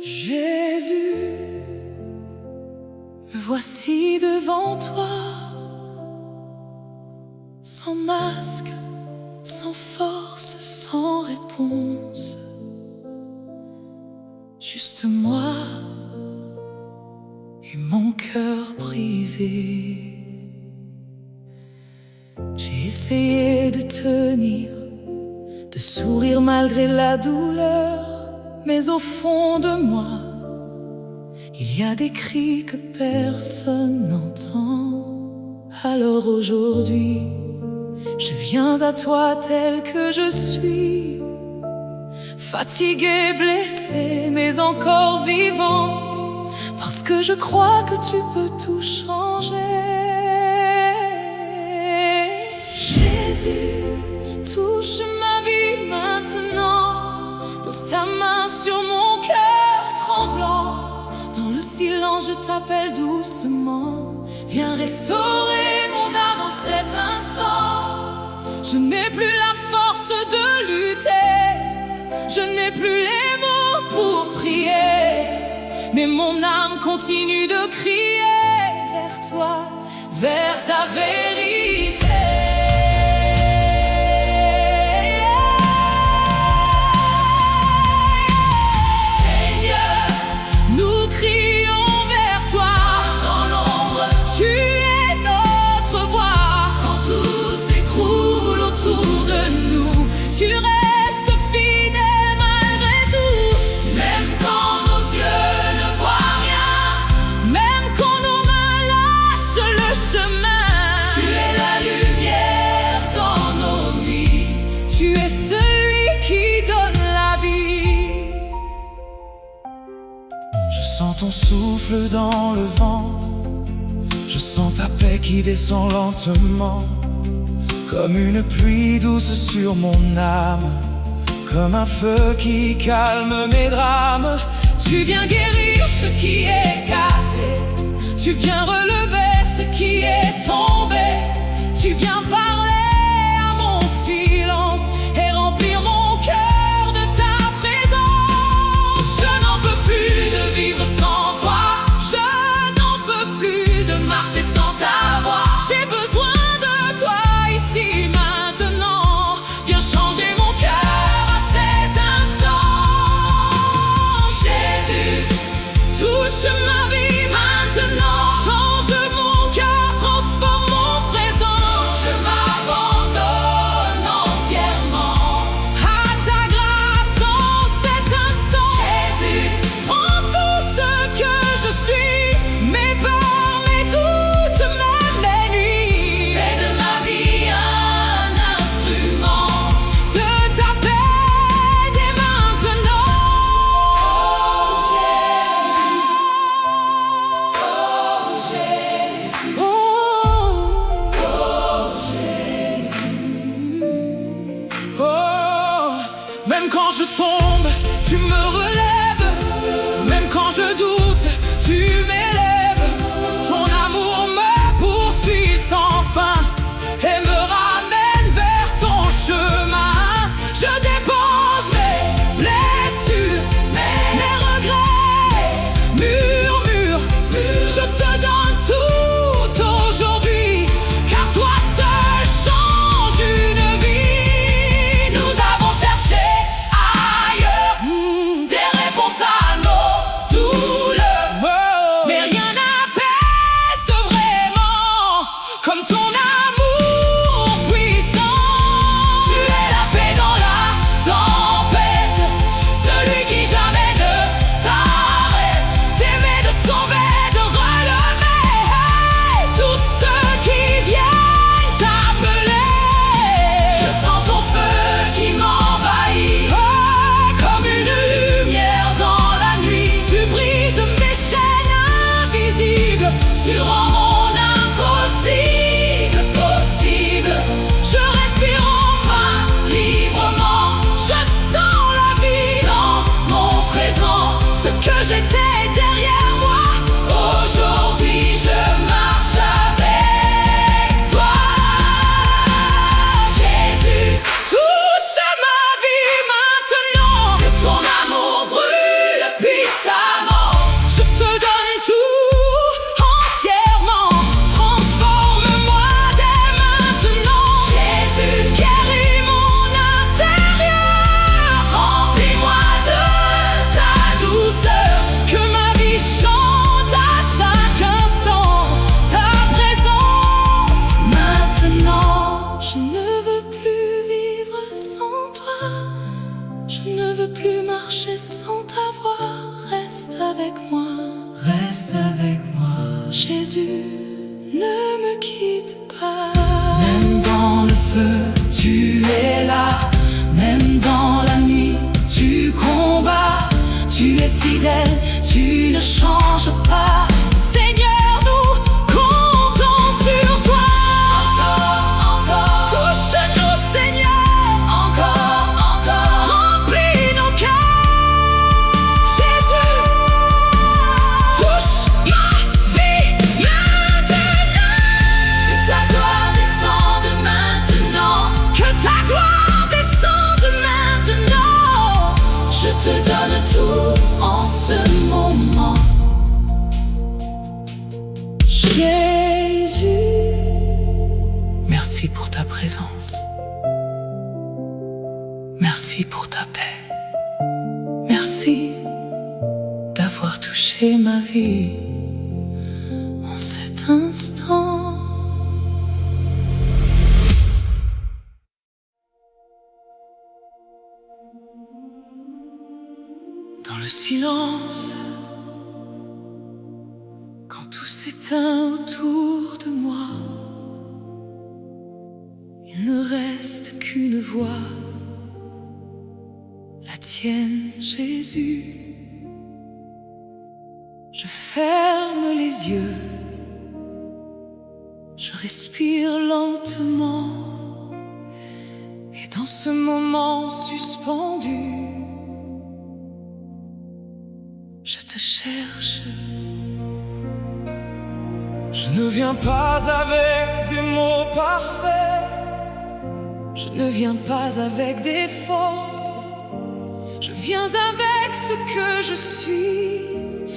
Jésus, me voici devant toi, sans masque, sans force, sans réponse. Juste moi et mon cœur brisé. J'ai essayé de tenir, de sourire malgré la douleur, mais au fond de moi, il y a des cris que personne n'entend. Alors aujourd'hui, je viens à toi tel que je suis, fatiguée, blessée, mais encore vivante, parce que je crois que tu peux tout changer. Jésus, touche ma vie maintenant, pose ta main sur mon cœur tremblant. Dans le silence, je t'appelle doucement. Viens restaurer mon âme en cet instant. Je n'ai plus la force de lutter, je n'ai plus les mots pour prier, mais mon âme continue de crier vers toi, vers ta vérité. Tu restes fidèle malgré tout, même quand nos yeux ne voient rien, même quand nos mains lâchent le chemin. Tu es la lumière dans nos nuits, tu es celui qui donne la vie. Je sens ton souffle dans le vent, je sens ta paix qui descend lentement, comme une pluie douce sur mon âme, comme un feu qui calme mes drames. Tu viens guérir ce qui est cassé, tu viens relever ce qui est tombé, tu viens parler à mon silence et remplir mon cœur de ta présence. Je n'en peux plus de vivre sans toi, je n'en peux plus de marcher sans ta voix. J'ai besoin de toi ici maintenant, viens changer mon cœur à cet instant. Jésus, touche ma vie maintenant, change mon cœur, transforme mon présent. Je m'abandonne entièrement à ta grâce en cet instant. Jésus, prends tout ce que je suis, mes peurs, mes doutes, même mes nuits. Fais de ma vie un instrument de ta paix dès maintenant. Oh Jésus, oh Jésus, Oh, même quand je tombe, tu me relèves, même quand je doute, tu m'élèves. Ton amour me poursuit sans fin et me ramène vers ton chemin. Je dépose mes blessures, mes regrets, murmure, je te donne tout aujourd'hui, car toi seul change une vie. Nous avons cherché ailleurs des réponses à nos douleurs. veux plus marcher sans t'avoir. Reste avec moi, Reste avec moi. Jésus, ne me quitte pas. Même dans le feu, tu es là. Même dans la nuit, tu combats. Tu es fidèle, tu ne changes pas. Seigneur, nous comptons sur toi. Encore, touche-nous, Seigneur. Encore, remplis nos cœurs. Jésus, touche ma vie maintenant. Que ta gloire descende maintenant. Que ta gloire descende maintenant. Je te donne tout en ce moment. Jésus, merci pour ta présence. Merci pour ta paix. Merci d'avoir touché ma vie en cet instant. Dans le silence, quand tout s'éteint autour de moi, il ne reste qu'une voix, la tienne, Jésus. Je ferme les yeux, je respire lentement, et dans ce moment suspendu, je te cherche. Je ne viens pas avec des mots parfaits. Je ne viens pas avec des forces. Je viens avec ce que je suis,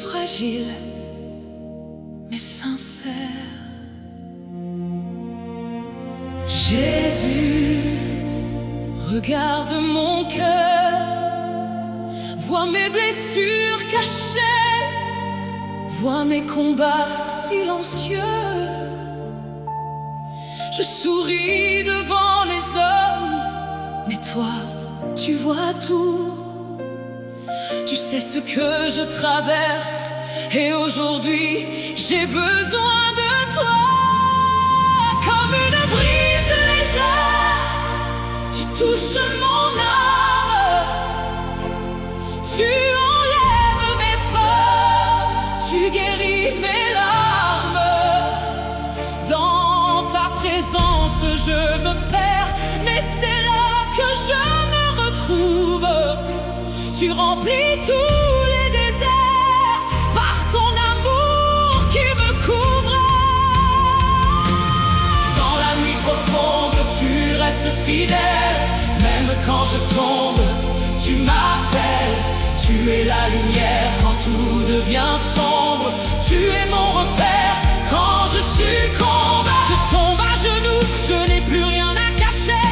fragile mais sincère. Jésus, regarde mon cœur, vois mes blessures cachées, vois mes combats silencieux. Je souris devant les hommes, mais toi, tu vois tout. Tu sais ce que je traverse, et aujourd'hui, j'ai besoin de toi. Comme une brise légère, tu touches mon âme. Tu enlèves mes peurs, tu guéris mes larmes. Dans ta présence, je me perds, mais c'est là que je me retrouve. Tu remplis tous les déserts par ton amour qui me couvre. Dans la nuit profonde, tu restes fidèle. Même quand je tombe, tu m'appelles. Tu es la lumière quand tout devient sombre. Tu es mon repère quand je succombe. Je tombe à genoux, je n'ai plus rien à cacher.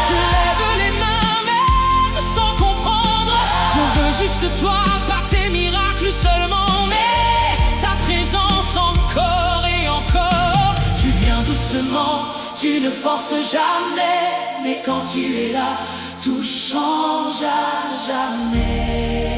Je lève les mains même sans comprendre. Je veux juste toi, par tes miracles seulement. Mais ta présence encore et encore. Tu viens doucement, tu ne forces jamais. Mais quand tu es là, tout change à jamais.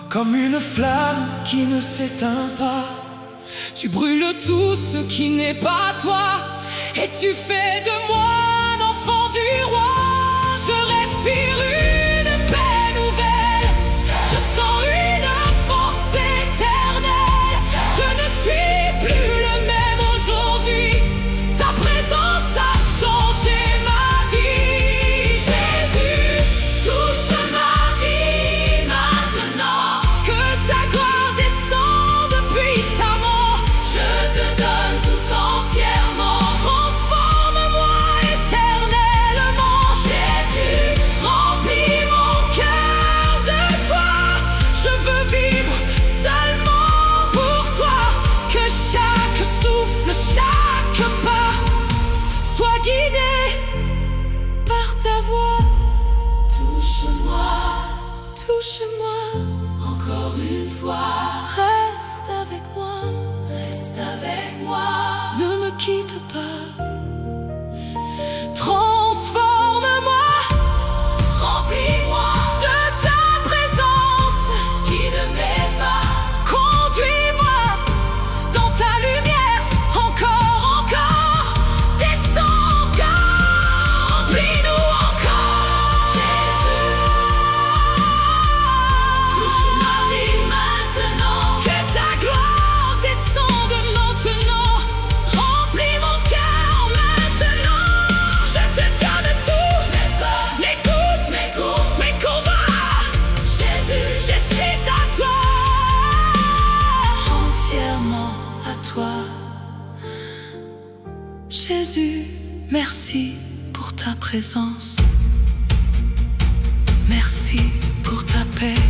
comme une flamme qui ne s'éteint pas. Tu brûles tout ce qui n'est pas toi, et tu fais de moi un enfant du roi. Je respire une paix nouvelle, je sens une force éternelle. Je ne suis plus le même aujourd'hui, ta présence a changé ma vie. Jésus, touche ma vie maintenant, que ta gloire descende puissamment. Je te donne tout entièrement, transforme-moi éternellement. Jésus, remplis mon cœur de toi. Je veux vivre seulement pour toi, que chaque souffle, chaque pas soit guidé par ta voix. Touche-moi, touche-moi, encore une fois. Reste avec moi, reste avec moi. Ne me quitte pas. Transforme-moi, remplis-moi de ta présence. Guide mes pas, conduis-moi dans ta lumière. Encore, encore, descends encore, remplis-nous encore. Jésus, touche ma vie maintenant, que ta gloire descende maintenant. Remplis mon cœur maintenant, je te donne tout, mes doutes, mes combats. Jésus, je suis à toi, entièrement à toi. Jésus, merci pour ta présence. Merci pour ta paix.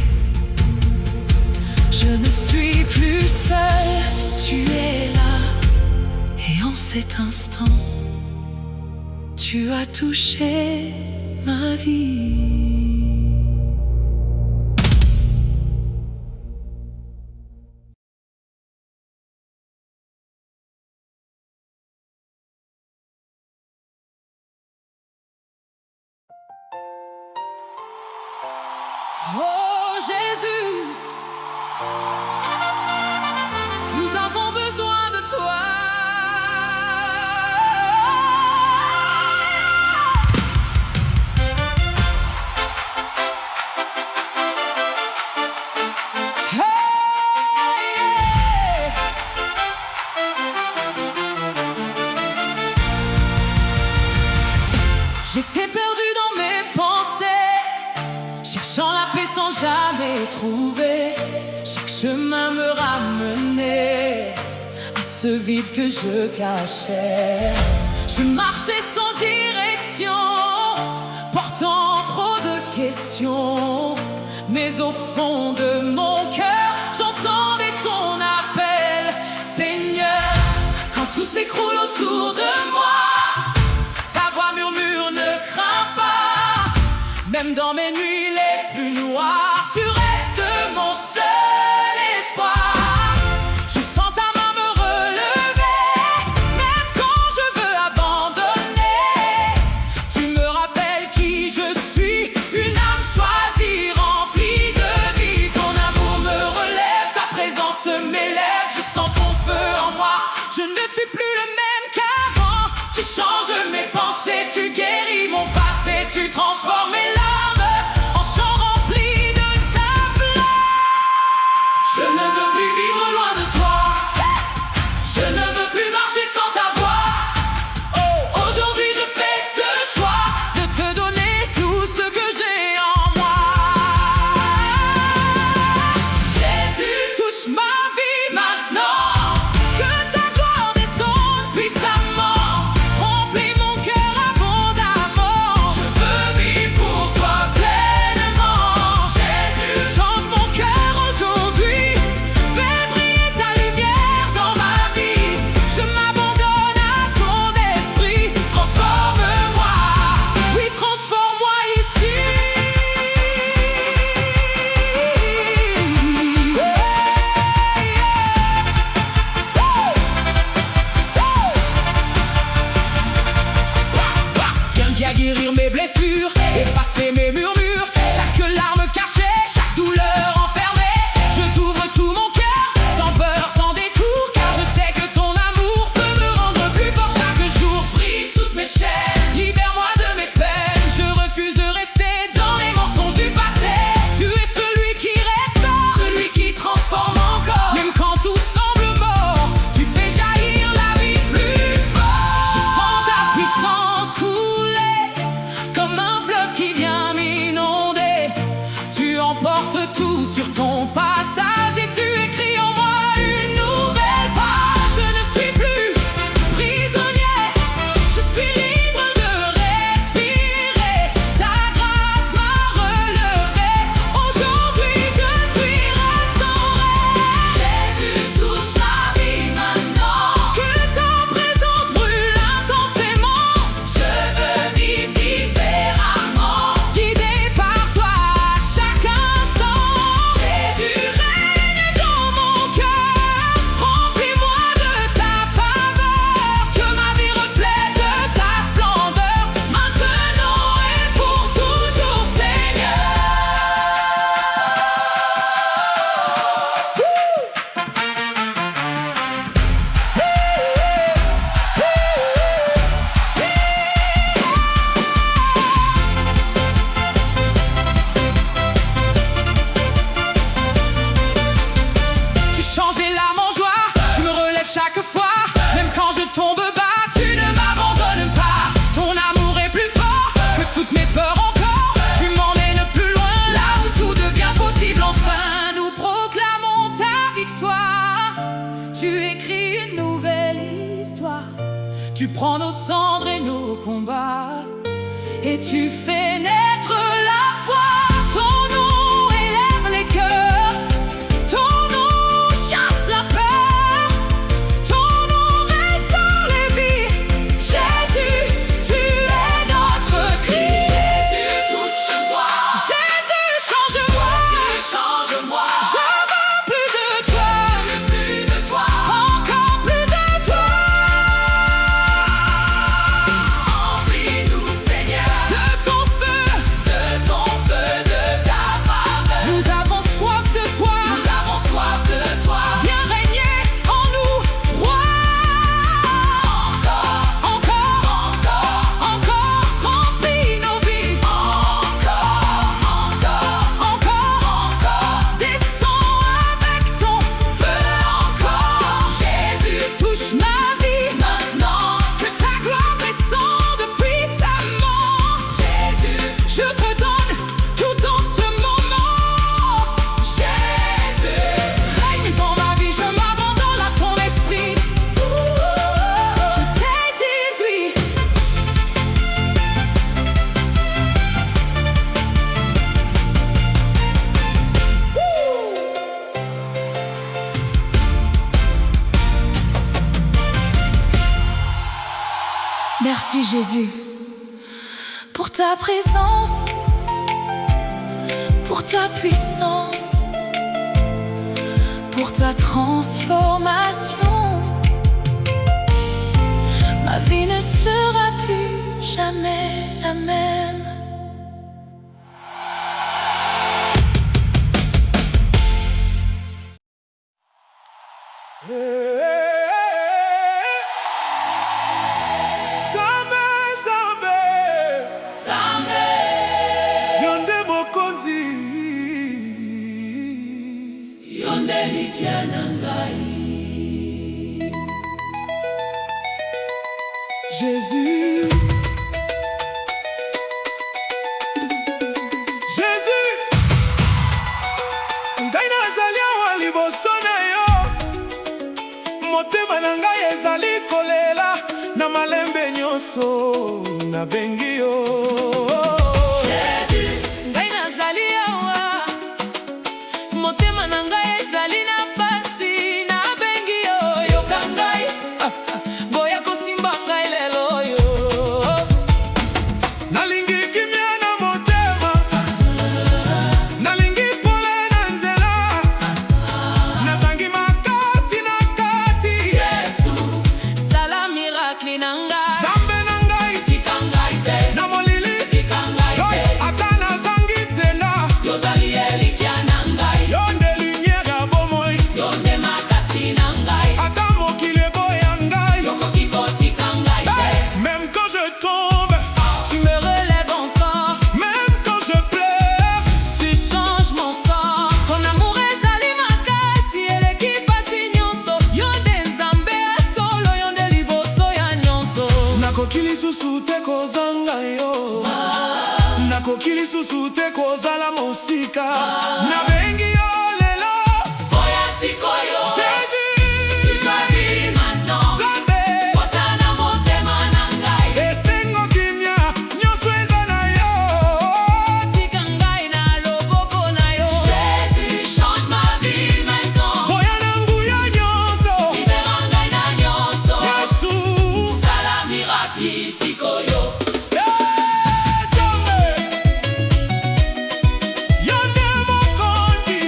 Je ne suis plus seul, tu es là. Et en cet instant, tu as touché ma vie. Oh Jésus, nous avons besoin de toi. Hey! J'étais perdu dans mes pensées, cherchant la paix sans jamais trouver. Chaque chemin me ramenait à ce vide que je cachais. Je marchais sans direction, portant trop de questions. Mais au fond de mon cœur, j'entendais ton appel. Seigneur, quand tout s'écroule autour de moi, ta voix murmure, ne crains pas. Même dans mes nuits les plus noires, tu restes mon seul espoir. Je sens ta main me relever, même quand je veux abandonner. Tu me rappelles qui je suis, une âme choisie, remplie de vie. Ton amour me relève, ta présence m'élève. Je sens ton feu en moi, je ne suis plus le même qu'avant. Tu changes mes pensées, tu guéris mon passé, tu transformes mes larmes en chants remplis de ta gloire. Je ne veux plus vivre loin de toi, je ne veux plus marcher sans ta voix. Oh, aujourd'hui je fais ce choix de te donner tout ce que j'ai en moi. Jésus, touche ma vie maintenant, que ta gloire descende puissamment. Remplis mon cœur Tu prends nos cendres et nos combats, et tu fais naître la foi. Ton nom élève les cœurs, ton nom chasse la peur, ton nom restaure les vies. Jésus, tu es notre cri. Jésus, touche-moi. Jésus, change-moi. Jésus, change-moi. Je veux plus de toi, Plus de toi. encore plus de toi. Remplis-nous, Seigneur, De ton feu, de ta faveur. nous avons soif de toi. Nous avons soif de toi. Viens régner en nous, roi. Encore, remplis nos vies. Encore, descends avec ton Feu encore. Jésus, touche ma vie. maintenant. Que ta gloire descende puissamment. Jésus, Je te donne tout dans ce moment. Jésus. Règne dans ma vie, je m'abandonne à ton esprit. Je t'ai dit oui. Merci Jésus pour ta présence, pour ta puissance, pour ta transformation. Ma vie ne sera plus jamais la même. Zambe, Zambe, Zambe. Yonde mokonzi. Yonde likia na ngai. Jésus, Jésus, ngai nazali awa liboso na yo, motema na ngai ezali kolela, na malembe nyonso nabengi yo. Ngai nazali awa, motema na ngai ezali na pasi, nabengi yo. Yoka ngai, boya kosimba ngai lelo yo. Nalingi kimia na motema, nalingi pole na nzela, nazangi makasi na kati. Yesu, Sala miracle na ngai. Zambe na ngai, tika ngai te. na molili, Tika ngai yo, te. ata nazangi nzela, Yozali elikia na ngai. yo nde lumière ya bomoi, Yonde makasi na ngai. ata mokili eboya ngai. Yokoki kotika ngai te. Même quand je tombe, Tu me relèves encore, même quand je pleure, tu changes mon sort. Ton amour ezali makasi, eleki pasi nyonso. Yo nde Nzambe ya solo, yo nde liboso ya nyonso. nakoki lisusu te kozanga yo, nakoki lisusu te kozala mosika, nabengi yo lelo. Oya sikoyo. Jésus, Touche ma vie maintenant. Zambe, Kota na motema na ngai. esengo kimia, nyonso eza na yo. Tika ngai na loboko na yo. Jésus, change ma vie maintenant. Boya na nguya nyonso, Libera ngai na nyonso. Yesu. Sala miracle sikoyo. Zambe, yo nde mokonzi,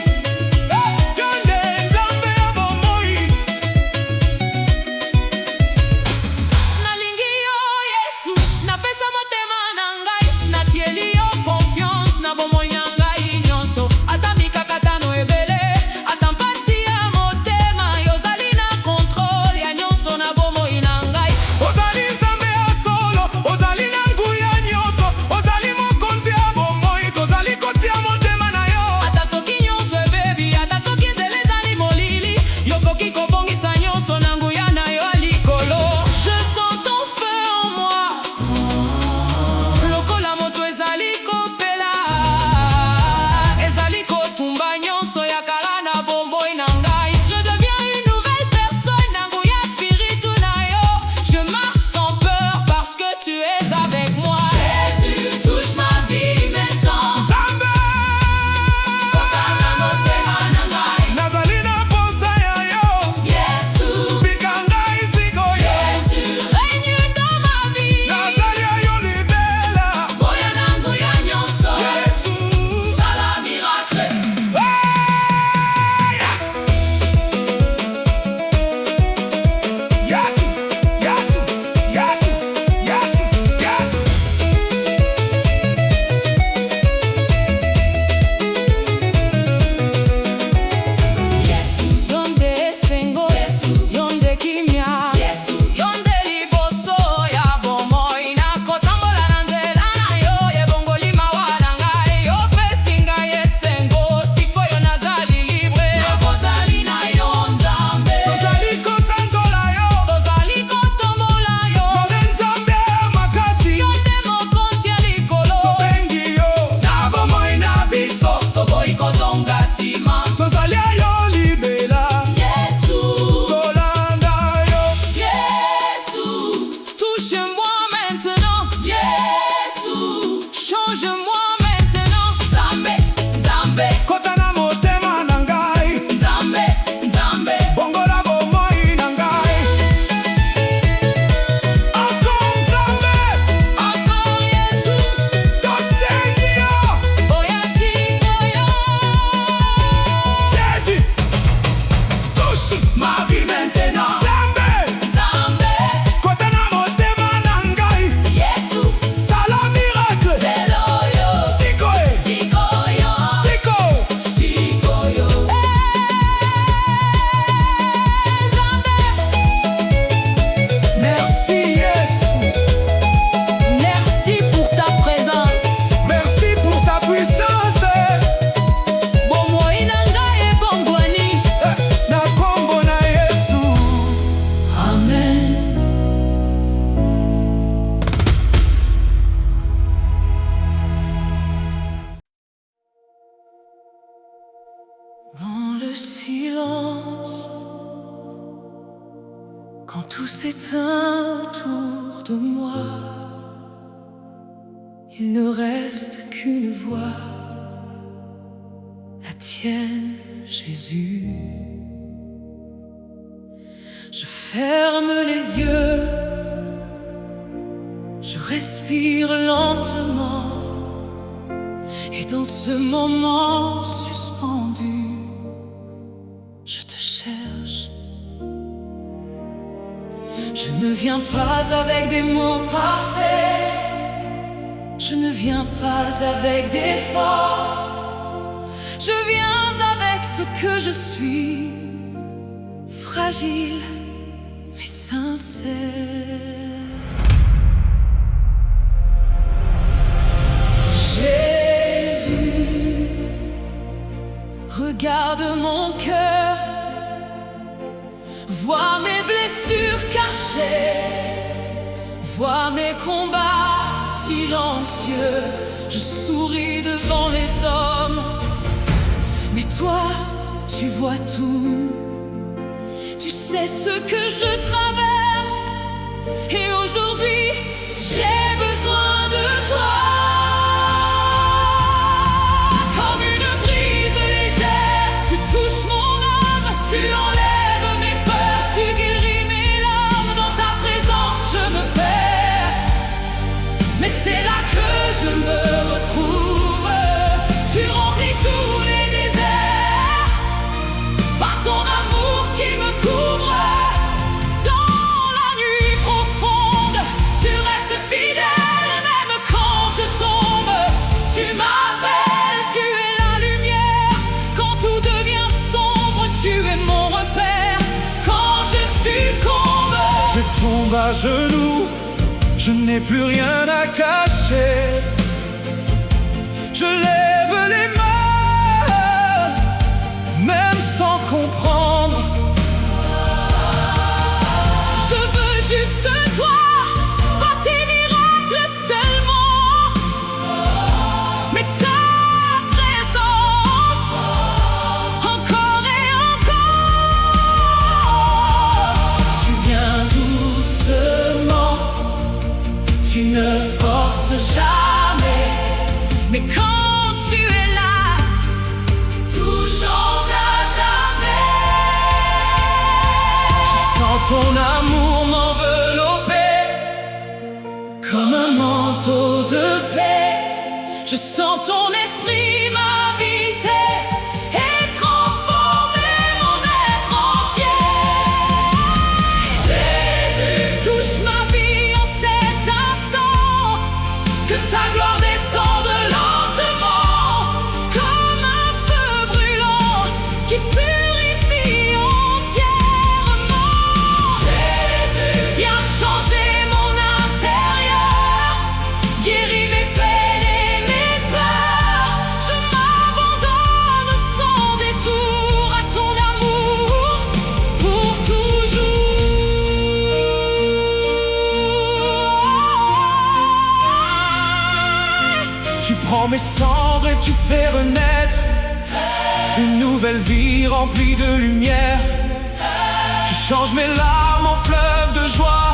tout s'éteint autour de moi. Il ne reste qu'une voix, la tienne, Jésus. Je ferme les yeux, je respire lentement, et dans ce moment suspendu, je te cherche. Je ne viens pas avec des mots parfaits, je ne viens pas avec des forces, je viens avec ce que je suis, fragile mais sincère. Jésus, regarde mon cœur, vois mes blessures cachées, vois mes combats silencieux. Je souris devant les hommes, mais toi, tu vois tout. Tu sais ce que je traverse, et aujourd'hui, j'ai besoin de toi. Comme une brise légère, tu touches mon âme, tu enlèves mes peurs, tu guéris mes larmes. Dans ta présence, je me perds, mais c'est là que je me retrouve. Tu remplis tous les déserts par ton amour qui me couvre. Dans la nuit profonde, tu restes fidèle, même quand je tombe. Tu m'appelles, tu es la lumière. Quand tout devient sombre, tu es mon repère. Quand je succombe, Je tombe à genoux, je n'ai plus rien à cacher. Je lève les mains, même sans comprendre. je veux juste toi, pas tes miracles seulement, mais ta présence, encore et encore. Tu viens doucement, tu ne forces jamais, mais quand tu es là, tout change à jamais. Sans ton amour m'envelopper, Comme un manteau de paix, je sens ton esprit m'habiter et transformer mon être entier. Jésus, touche ma vie en cet instant, que ta gloire descende lentement, comme un feu brûlant qui purifie entièrement. Jésus, viens changer mon intérieur, guéris mes peines et mes peurs. Je m'abandonne sans détour à ton amour pour toujours. tu prends mes cendres et tu fais renaître une nouvelle vie remplie de lumière. Tu changes mes larmes en fleuves de joie.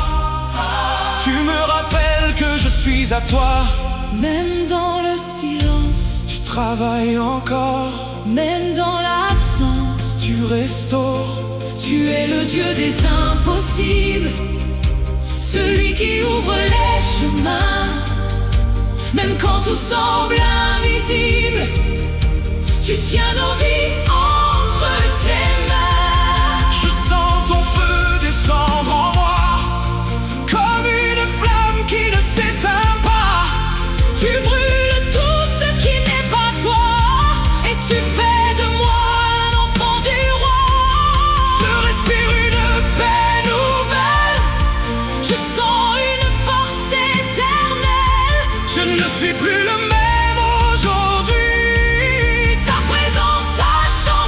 Tu me rappelles que je suis à toi. Même dans le silence, Tu travailles encore, même dans l'absence, tu restaures. tu es le Dieu des impossibles, celui qui ouvre les chemins. Même quand tout semble invisible, tu tiens nos vies entre tes mains. Je sens ton feu descendre en moi, comme une flamme qui ne s'éteint pas. Tu brûles tout ce qui n'est pas toi, et tu fais de moi un enfant du roi. Je respire une paix nouvelle, Je sens une force éternelle. je ne suis plus le même aujourd'hui. Ta présence a changé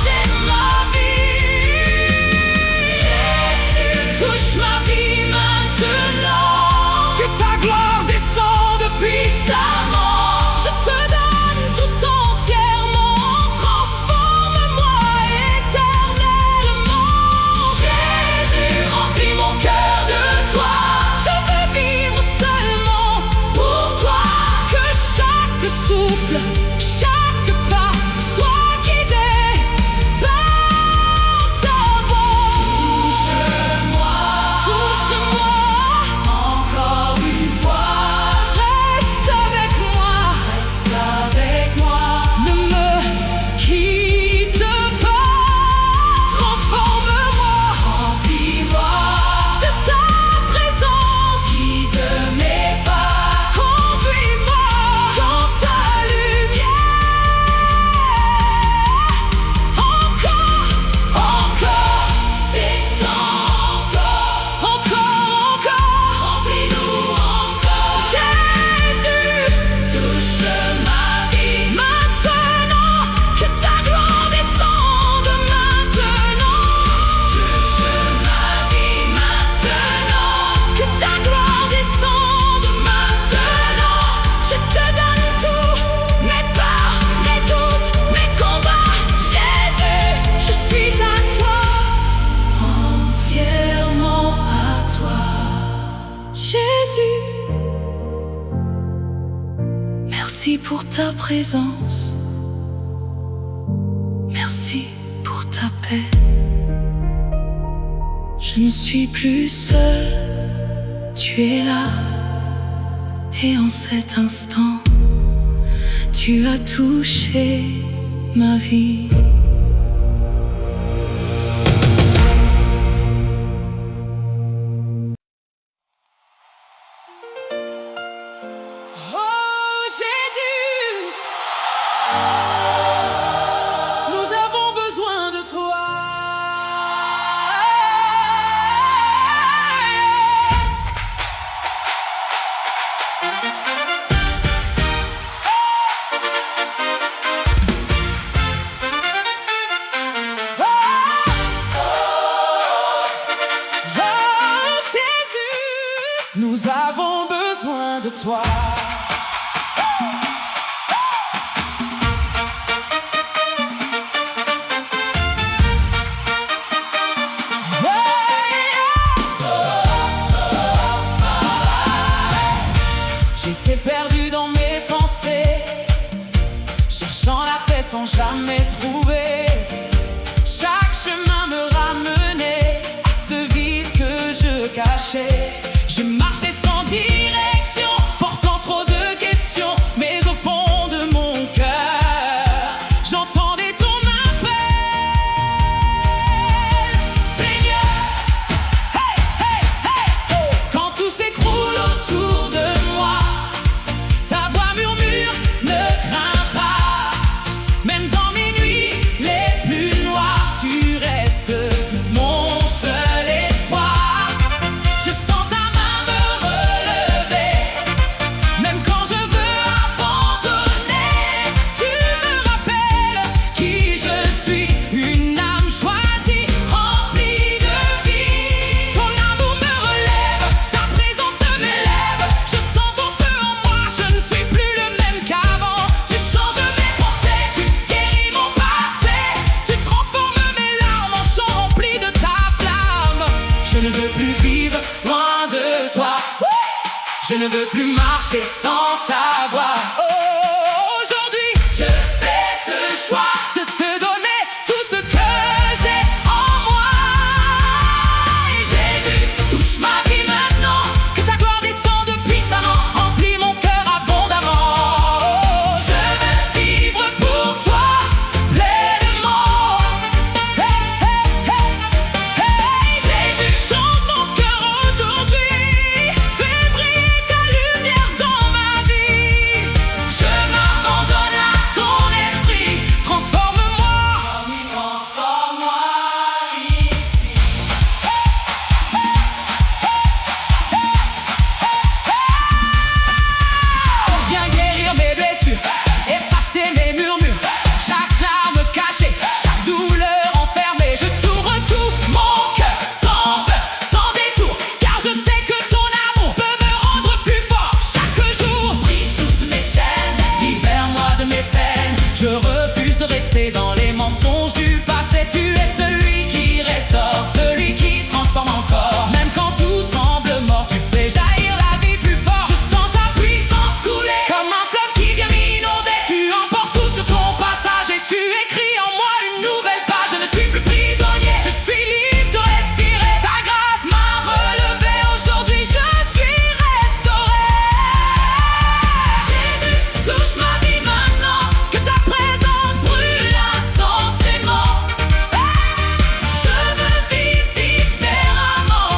Merci pour ta présence. Merci pour ta paix. Je ne suis plus seul, tu es là. Et en cet instant, tu as touché ma vie. Oh Jésus, nous avons besoin de toi. Nous avons besoin de toi. J'étais perdu dans mes pensées, cherchant la paix sans jamais trouver. Chaque chemin me ramenait à ce vide que je cachais. Je marchais sans direction, portant trop de questions, mais au fond de mon cœur, j'entendais ton appel. Seigneur, hey, hey, hey, hey. Quand tout s'écroule autour de moi, ta voix murmure, ne crains pas. Même dans mes nuits les plus noires, tu restes mon seul espoir. Je sens ta main me relever, même quand je veux abandonner. Tu me rappelles qui je suis, une âme choisie, remplie de vie. Ton amour me relève, ta présence m'élève. Je sens ton feu en moi, je ne suis plus le même qu'avant. Tu changes mes pensées, tu guéris mon passé. Tu transformes mes larmes en chants remplis de ta flamme. Je ne veux plus vivre loin de toi. Je ne veux plus marcher sans ta voix. Oh, aujourd'hui, je fais ce choix de te donner tout ce que j'ai en moi. Et Jésus, touche ma vie maintenant, que ta gloire descende puissamment, remplis mon cœur abondamment. Oh, je veux vivre pour toi pleinement. Hey, hey, hey, hey. Jésus, change mon cœur aujourd'hui, fais briller ta lumière dans ma vie. Je m'abandonne à ton esprit, transforme-moi, transforme-moi ici. Viens guérir mes blessures, effacer mes murmures, chaque larme cachée, chaque douleur enfermée. Je t'ouvre tout mon cœur, sans peur, sans détour, car je sais que ton amour peut me rendre plus fort. Chaque jour, brise toutes mes chaînes, libère-moi de mes peines. Je refuse de rester dans les mensonges du passé. Tu es celui qui restaure, celui qui transforme encore. Même quand tout semble mort, tu fais jaillir la vie plus fort. Je sens ta puissance couler comme un fleuve qui vient m'inonder. Tu emportes tout sur ton passage et tu écris en moi une nouvelle page. Je ne suis plus prisonnier, je suis libre de respirer. Ta grâce m'a relevé, aujourd'hui je suis restauré. Jésus, touche ma vie maintenant, que ta présence brûle intensément. Je veux vivre différemment,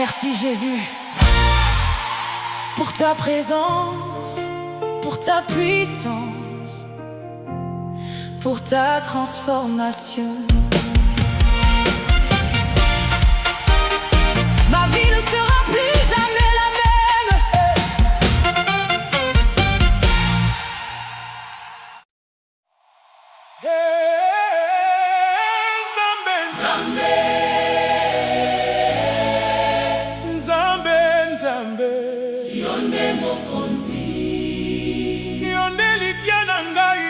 Merci Jésus pour ta présence, pour ta puissance, pour ta transformation. Ma vie ne sera plus jamais la même. Nzambe, Nzambe, Nzambe, Nzambe, Yonde mokonzi, Yonde likia na ngai.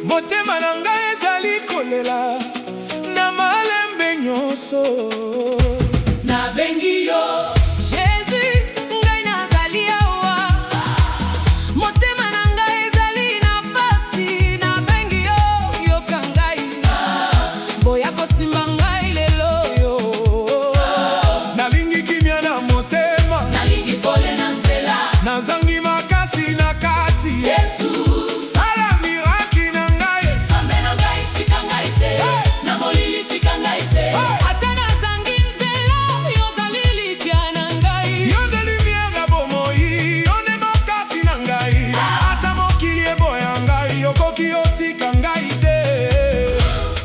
Motema na ngai ezali kolela na malembe nyonso. nabengi yo Jésus, ngai nazali awa. Motema na ngai ezali na pasi, nabengi yo, yoka ngai. Boya kosimba ngai lelo yo. Nalingi kimia na motema, Nalingi pole na nzela. nazangi makasi na kati. Yesu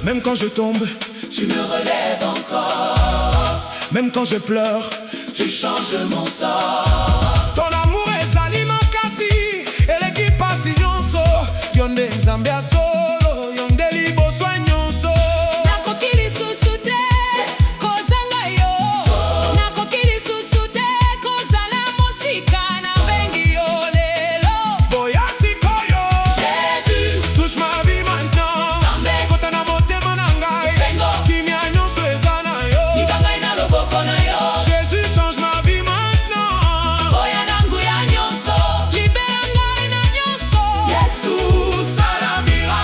Même quand je tombe, tu me relèves encore. même quand je pleure, Tu changes mon sort. ton amour ezali makasi, eleki pasi nyonso. Yonde Nzambe ya solo, yonde liboso ya nyonso. Nakoki lisusu te kozanga yo. Nakoki lisusu te kozala mosika, nabengi yo lelo. Boya sikoyo, Jésus, touche ma vie maintenant. Nzambe, Kota na motema na ngai, Sengo, kimia nyonso eza na yo. tika ngai na loboko na yo. Jésus change ma vie maintenant. Boya na nguya nyonso, libera ngai na nyonso. Yesu sala miracle.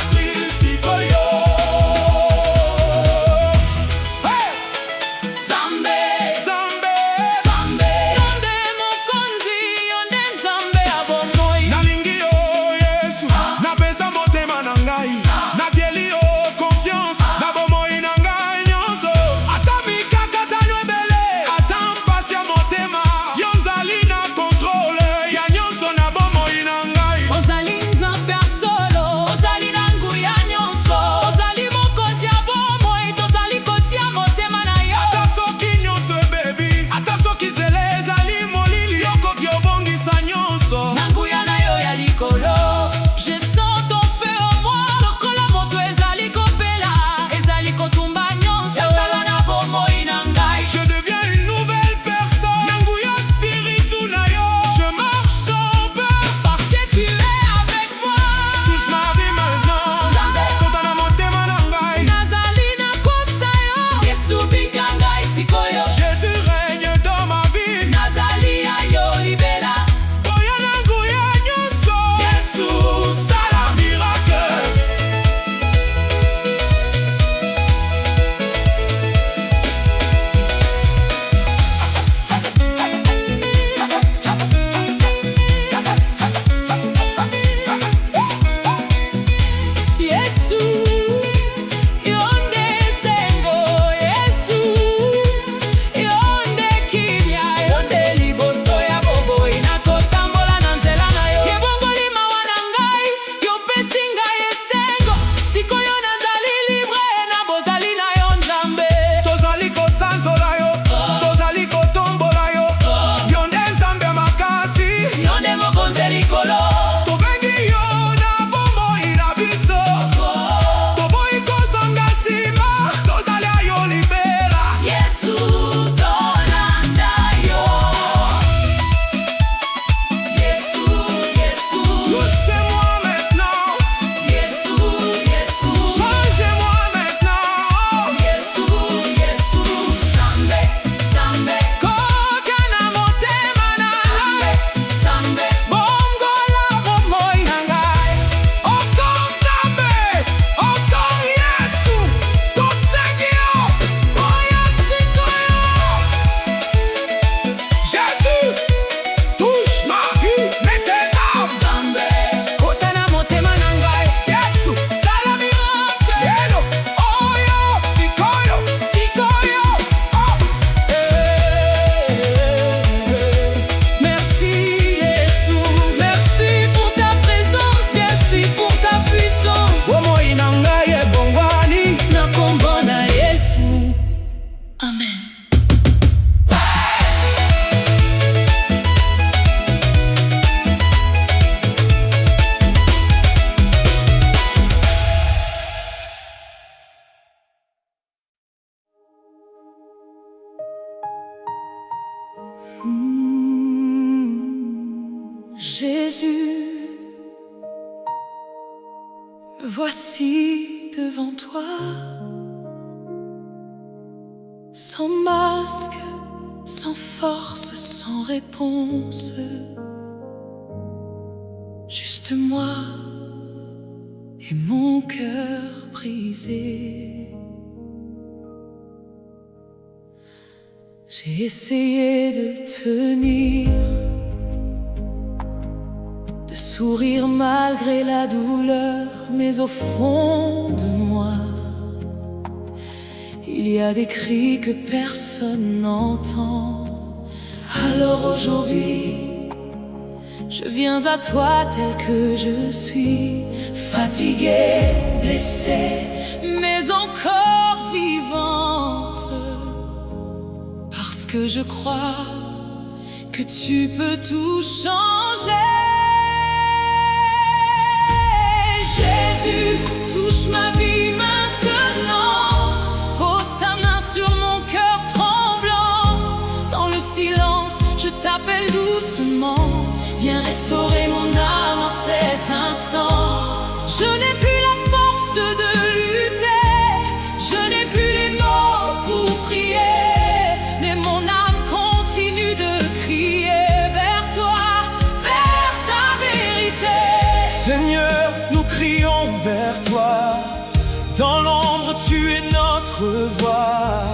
Jésus, me voici devant toi, sans masque, sans force, sans réponse, juste moi et mon cœur brisé. J'ai essayé de tenir, de sourire malgré la douleur, mais au fond de moi, il y a des cris que personne n'entend. Alors aujourd'hui, je viens à toi tel que je suis, fatiguée, blessée, mais encore vivante, parce que je crois que tu peux tout changer. Jésus, touche ma vie maintenant, pose ta main sur mon cœur tremblant. Dans le silence, je t'appelle doucement, viens restaurer mon âme en cet instant. Je n'ai plus la force de lutter, je n'ai plus les mots pour prier, mais mon âme continue de crier vers toi, vers ta vérité. Seigneur, nous crions vers toi, dans l'ombre tu es notre voix.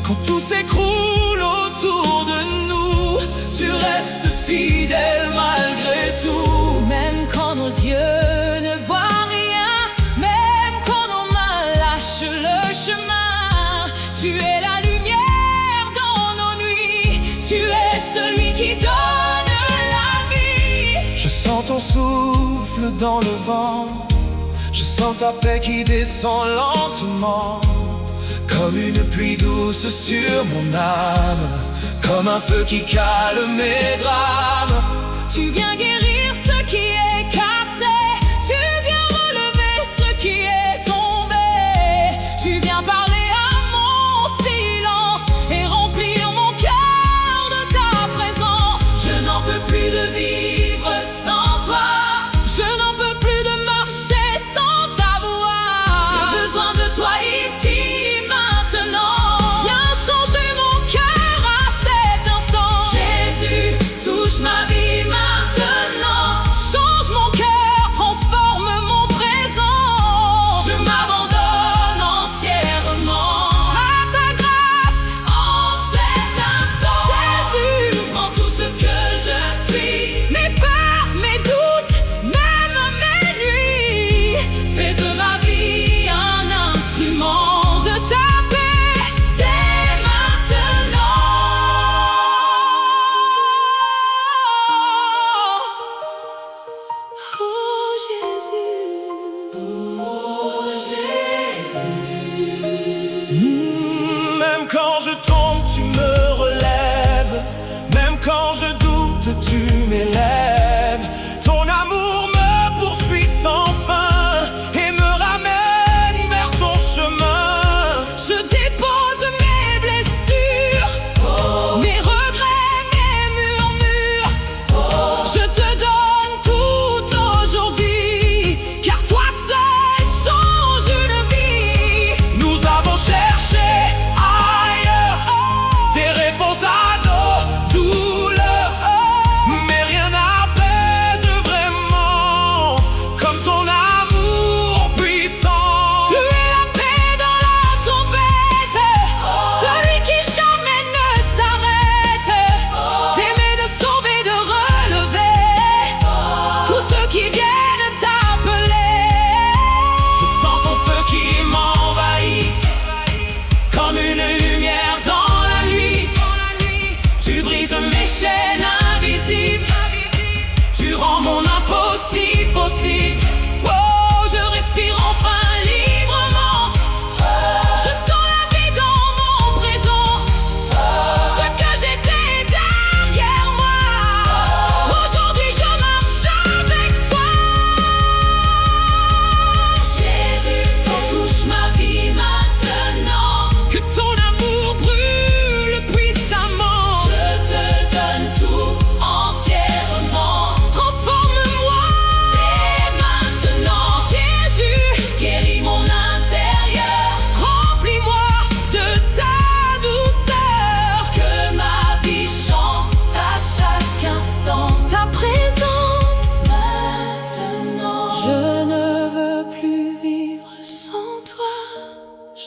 Quand tout s'écroule autour de nous, tu restes fidèle malgré tout. Même quand nos yeux ne voient rien, même quand nos mains lâchent le chemin, tu es la lumière dans nos nuits, tu es celui qui donne la vie. Je sens ton souffle dans le vent, je sens ta paix qui descend lentement, comme une pluie douce sur mon âme, comme un feu qui calme mes drames. Tu viens guérir ce qui est cassé, tu viens relever ce qui est tombé, tu viens parler à mon silence et remplir mon cœur de ta présence. Je n'en peux plus de vivre sans toi, Je n'en peux plus de marcher sans ta voix. j'ai besoin de toi ici maintenant. Viens changer mon cœur à cet instant. Jésus, touche ma vie maintenant, Change mon cœur, transforme mon présent. je m'abandonne entièrement À ta grâce, en cet instant. Jésus. Prends tout ce que je suis, Mes peurs, mes doutes, même mes nuits, fais de ma vie un instrument de ta paix. dès maintenant. Oh Jésus, Oh Jésus, Même quand je tombe, tu me relèves, même quand je doute, tu m'élèves. Ton amour me poursuit sans fin et me ramène vers ton chemin. je dépose mes blessures, mes regrets, mes murmures. Je te donne tout aujourd'hui, car toi seul change une vie. Nous avons cherché ailleurs,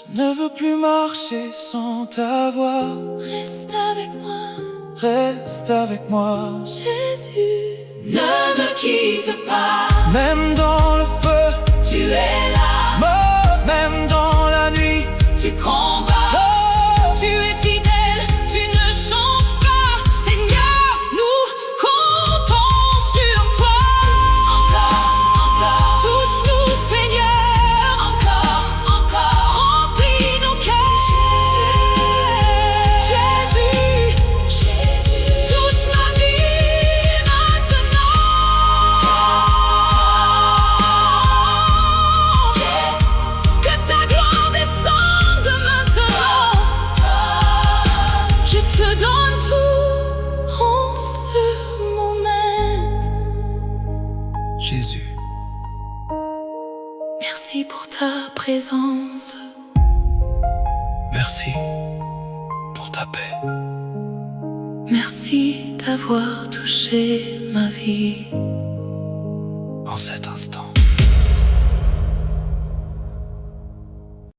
Je ne veux plus marcher sans ta voix. Reste avec moi, Reste avec moi. Jésus. Ne me quitte pas, Même dans le feu, tu es là. même dans la nuit, Tu combats, tu es fidèle, tu ne changes pas. Seigneur, nous comptons sur toi. Encore, touche-nous, Seigneur. Encore, remplis nos cœurs. Jésus, touche ma vie maintenant. Que ta gloire descende maintenant. Je te donne tout en ce moment. Jésus. Merci pour ta présence. Merci pour ta paix. Merci d'avoir touché ma vie. En cette